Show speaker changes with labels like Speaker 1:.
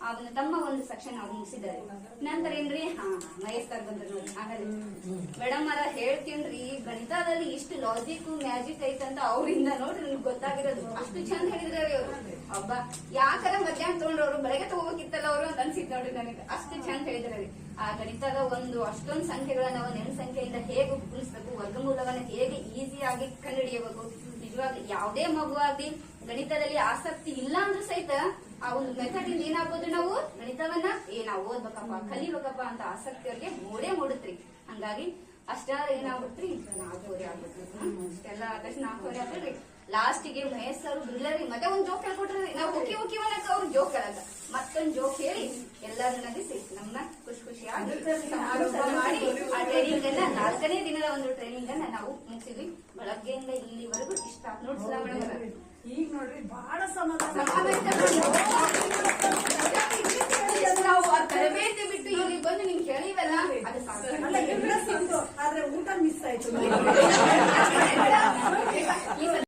Speaker 1: ಅವನ ತಮ್ಮ ಒಂದು ಸೆಕ್ಷನ್ ಅವ್ರು ಮುಗಿಸಿದ್ದಾರೆ. ನಂತರ ಏನ್ರಿ ಮಹೇಶ್ ಸರ್ ಬಂದ್ರು ನೋಡಿ. ಆಮೇಲೆ ಮೇಡಮ್ ಅವರ ಹೇಳ್ತೀನ್ರಿ, ಗಣಿತದಲ್ಲಿ ಇಷ್ಟು ಲಾಜಿಕ್ ಮ್ಯಾಜಿಕ್ ಐತಂತ ಅವರಿಂದ ನೋಡ್ರಿ ನಿಮ್ಗೆ ಗೊತ್ತಾಗಿರೋದು. ಅಷ್ಟು ಚಂದ ಹೇಳಿದ್ರಿ ಅವ್ರು. ಹಬ್ಬ ಯಾಕಂದ್ರೆ ಮಧ್ಯಾಹ್ನ ತಗೊಂಡ್ರವ್ರು ಬೆಳಗ್ಗೆ ತಗೋಬೇಕಿತ್ತಲ್ಲ ಅವರು ಅಂತ ಅನ್ಸಿತ್ ನೋಡ್ರಿ ನನಗೆ. ಅಷ್ಟು ಚಂದ ಹೇಳಿದ್ರಿ. ಆ ಗಣಿತದ ಒಂದು ಅಷ್ಟೊಂದು ಸಂಖ್ಯೆಗಳನ್ನ ನಾವು ನೆನ ಸಂಖ್ಯೆಯಿಂದ ಹೇಗೆ ಗುಣಿಸ್ಬೇಕು, ವರ್ಗಮೂಲವನ್ನ ಹೇಗೆ ಈಸಿಯಾಗಿ ಕಂಡುಹಿಡಿಯಬೇಕು. ನಿಜವಾಗ ಯಾವುದೇ ಮಗು ಆಗ್ಲಿ ಗಣಿತದಲ್ಲಿ ಆಸಕ್ತಿ ಇಲ್ಲ ಅಂದ್ರೂ ಸಹಿತ ಆ ಒಂದು ಮೆಥಡ್ ಇಂದ ಏನಾಗ್ಬೋದು, ನಾವು ಗಣಿತವನ್ನ ನಾವು ಓದ್ಬೇಕಪ್ಪ ಕಲಿಬೇಕಪ್ಪ ಅಂತ ಆಸಕ್ತಿ ಅವ್ರಿಗೆ ಮೂಡುತ್ರಿ. ಹಂಗಾಗಿ ಅಷ್ಟಾರ ಏನಾಗ್ಬಿಡ್ತ್ರಿ, 4:30 ಆಗ್ಬಿಟ್ರಿ. ಇಷ್ಟೆಲ್ಲ ಆದಷ್ಟು 4:30 ಆಗ್ಬಿಡ್ರಿ. ಲಾಸ್ಟಿಗೆ ಮಹೇಶ್ ಸರ್ ಬಿಡ್ಲರಿ ಮತ್ತೆ ಒಂದ್ ಜೋಕ್ ಹೇಳ್ಕೊಟ್ರಿ. ನಾವು ಹೋಗಿ ಒಳಗ ಅವ್ರು ಜೋಕ್ ಹೇಳಲ್ಲ, ಮತ್ತೊಂದ್ ಜೋಕ್ ಹೇಳಿ ಎಲ್ಲರೂ ನಗಿಸಿ ನಮ್ಮನ್ನ ಖುಷಿಯಾಗಿ ಮಾಡಿ ಆ ಟ್ರೈನಿಂಗ್ ಅನ್ನ 4ನೇ ದಿನದ ಒಂದು ಟ್ರೈನಿಂಗ್ ಅನ್ನ ನಾವು ಮುಗಿಸಿದ್ವಿ. ಬೆಳಗ್ಗೆಯಿಂದ ಇಲ್ಲಿವರೆಗೂ ಇಷ್ಟ ನೋಡ್ಸಲ್ಲ ಮೇಡಮ್.
Speaker 2: ಈಗ ನೋಡ್ರಿ ಬಹಳ ಸಮಾಧಾನ.
Speaker 1: ನಾವು ಆ ತರಬೇತಿ ಬಿಟ್ಟು ಇಲ್ಲಿ ಬಂದು ನಿಮ್ಗೆ ಕೇಳಿವಲ್ಲ ಅದು ಸಾಕು.
Speaker 2: ಆದ್ರೆ ಊಟ ಮಿಸ್ ಆಯ್ತು.